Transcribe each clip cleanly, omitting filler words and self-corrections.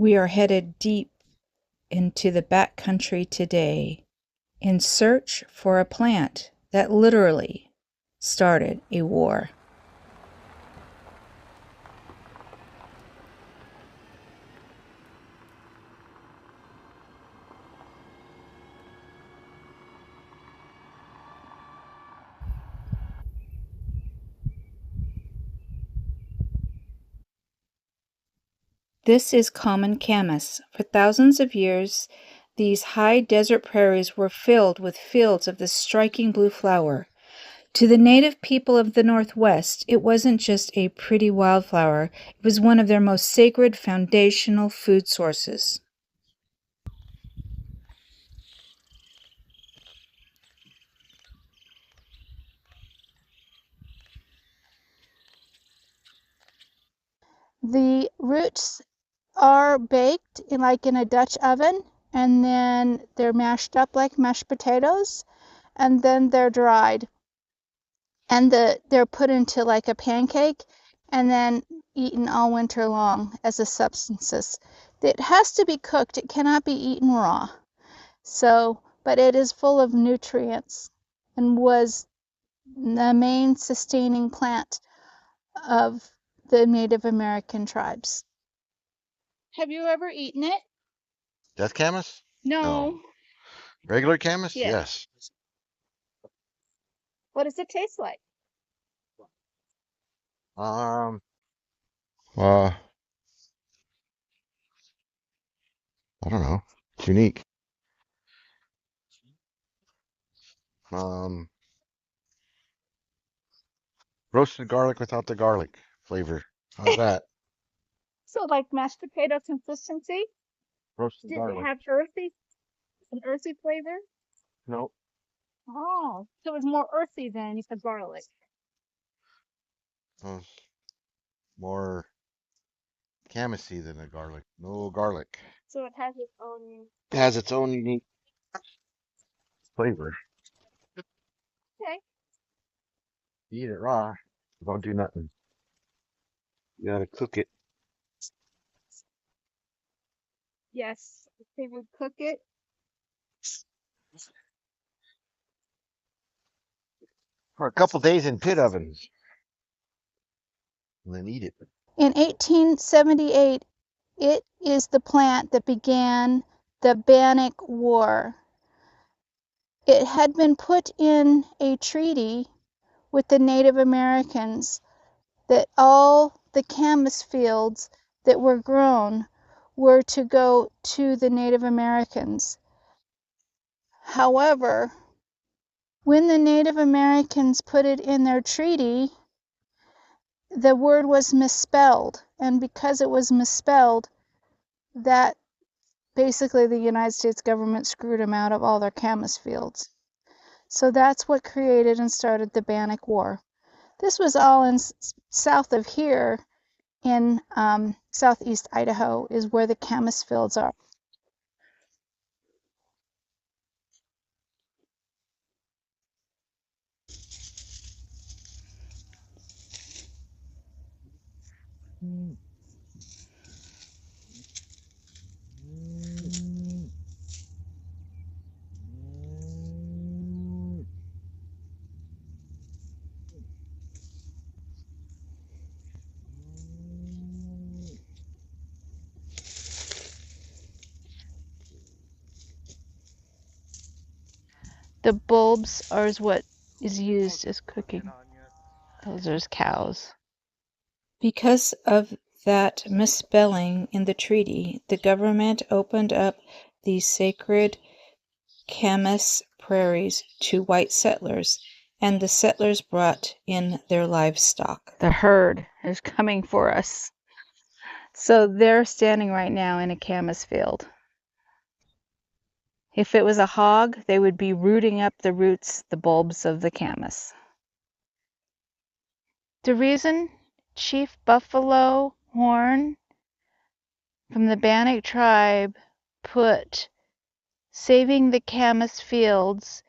We are headed deep into the backcountry today in search for a plant that literally started a war. This is Common Camas. For thousands of years, these high desert prairies were filled with fields of this striking blue flower. To the native people of the Northwest, it wasn't just a pretty wildflower, it was one of their most sacred foundational food sources. The roots are baked in a Dutch oven, and then they're mashed up like mashed potatoes, and then they're dried. And they're put into like a pancake and then eaten all winter long as a substances. It has to be cooked. It cannot be eaten raw. So, but it is full of nutrients and was the main sustaining plant of the Native American tribes. Have you ever eaten it? Death Camas? No. Regular Camas? Yes. Yes. What does it taste like? Um, uh, I don't know. It's unique. Um, Roasted garlic without the garlic flavor. How's that? So like mashed potato consistency? Roasted Did it garlic. have an earthy flavor? Nope. Oh, so it was more earthy than you said garlic. Uh, More Camasy than a garlic. No garlic. So it has its own. It has its own unique flavor. Okay. You eat it raw, it won't do nothing. You gotta cook it. Yes, they would cook it. For a couple days in pit ovens. And then eat it. In 1878, it is the plant that began the Bannock War. It had been put in a treaty with the Native Americans that all the Camas fields that were grown were to go to the Native Americans. However, when the Native Americans put it in their treaty, the word was misspelled, and because it was misspelled, that basically the United States government screwed them out of all their Camas fields. So that's what created and started the Bannock War. This was all in south of here in southeast Idaho is where the Camas fields are. The bulbs are what is used as cooking. Those are cows. Because of that misspelling in the treaty, the government opened up these sacred Camas prairies to white settlers, and the settlers brought in their livestock. The herd is coming for us. So they're standing right now in a Camas field. If it was a hog, they would be rooting up the roots, the bulbs of the Camas. The reason Chief Buffalo Horn from the Bannock tribe put saving the Camas fields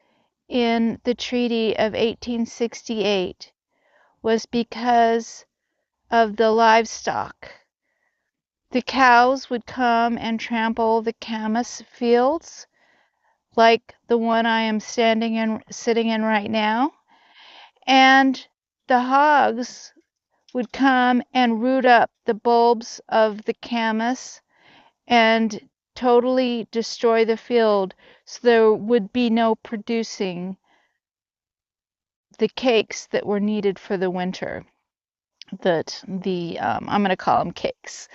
in the Treaty of 1868 was because of the livestock. The cows would come and trample the Camas fields, like the one I am sitting in right now. And the hogs would come and root up the bulbs of the Camas and totally destroy the field, so there would be no producing the cakes that were needed for the winter. That I'm going to call them cakes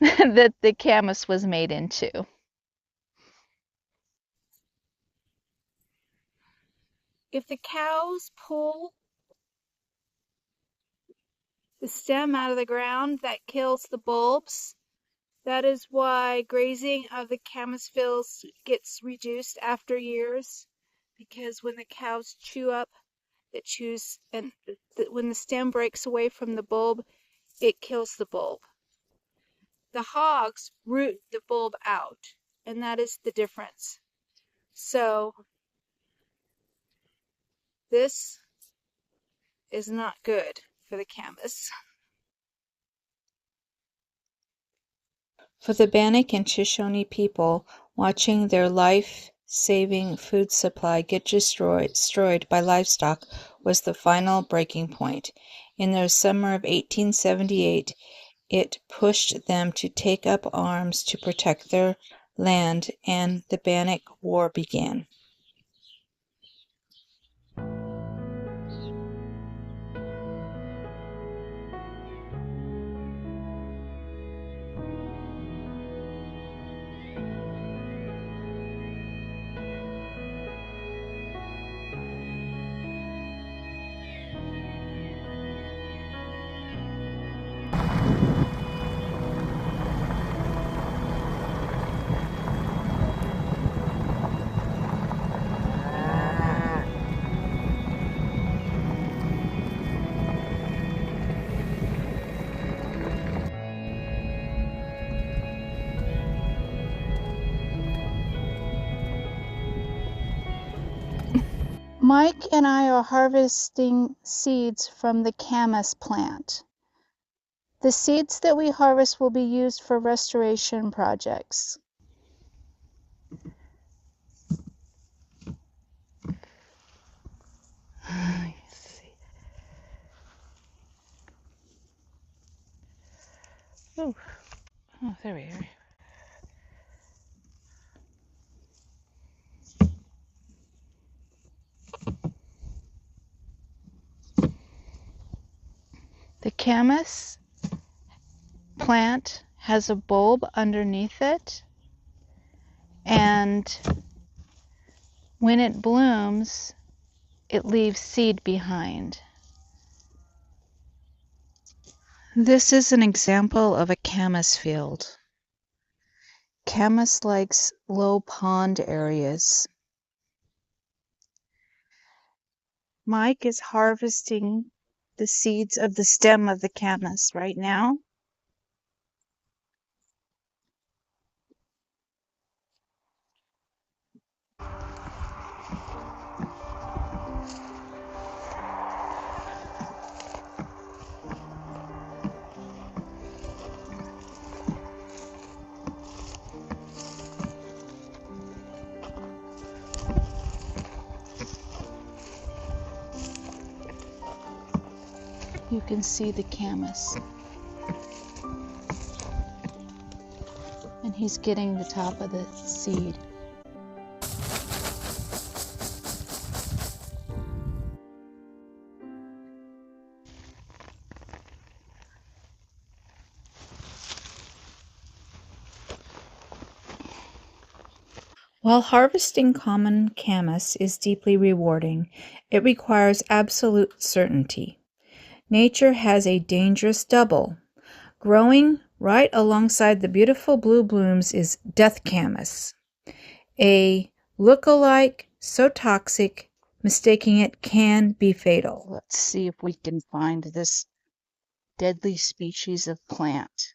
that the Camas was made into. If the cows pull the stem out of the ground, that kills the bulbs. That is why grazing of the Camas fields gets reduced after years, because when the cows chew up, when the stem breaks away from the bulb, it kills the bulb. The hogs root the bulb out, and that is the difference. So this is not good for the Camas. For the Bannock and Shoshone people, watching their life-saving food supply get destroyed by livestock was the final breaking point. In the summer of 1878, it pushed them to take up arms to protect their land, and the Bannock War began. Mike and I are harvesting seeds from the Camas plant. The seeds that we harvest will be used for restoration projects. Oh, there we are. The Camas plant has a bulb underneath it, and when it blooms, it leaves seed behind. This is an example of a Camas field. Camas likes low pond areas. Mike is harvesting the seeds of the stem of the Camas right now. You can see the Camas. And he's getting the top of the seed. While harvesting common camas is deeply rewarding, it requires absolute certainty. Nature has a dangerous double. Growing right alongside the beautiful blue blooms is death camas, a look-alike so toxic, mistaking it can be fatal. Let's see if we can find this deadly species of plant.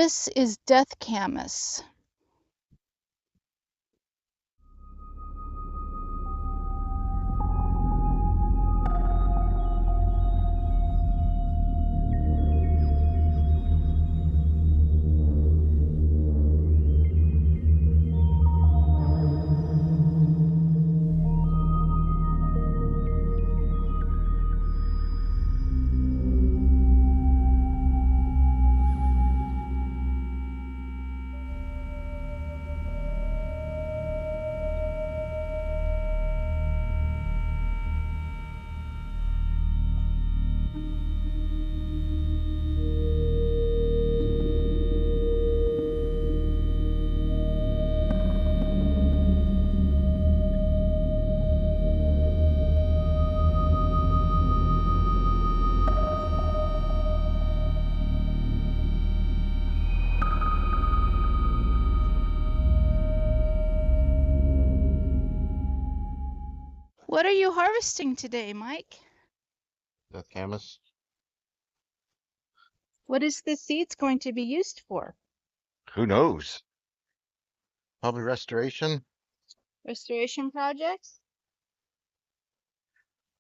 This is Death Camas. What are you harvesting today, Mike? Death Camas. What is the seeds going to be used for? Who knows? Probably restoration. Restoration projects?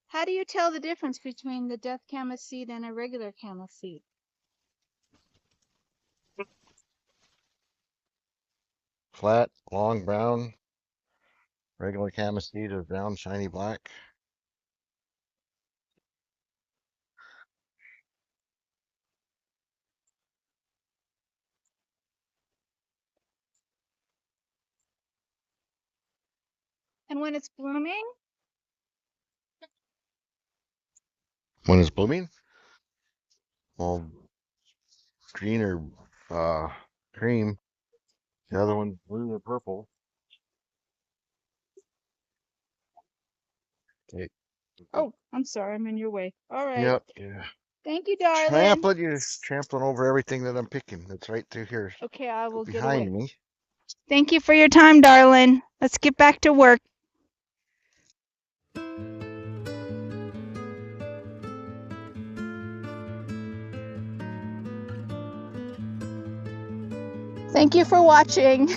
How do you tell the difference between the Death Camas seed and a regular Camas seed? Flat, long, brown. Regular Camas seed is brown, shiny black. And when it's blooming? When it's blooming, well, green or cream. The other one's blue or purple. Okay. Oh, I'm sorry, I'm in your way. All right. Yep. Yeah. Thank you, darling. You're trampling over everything that I'm picking. That's right through here. Okay, I will get Behind away. me. Thank you for your time, darling. Let's get back to work. Thank you for watching.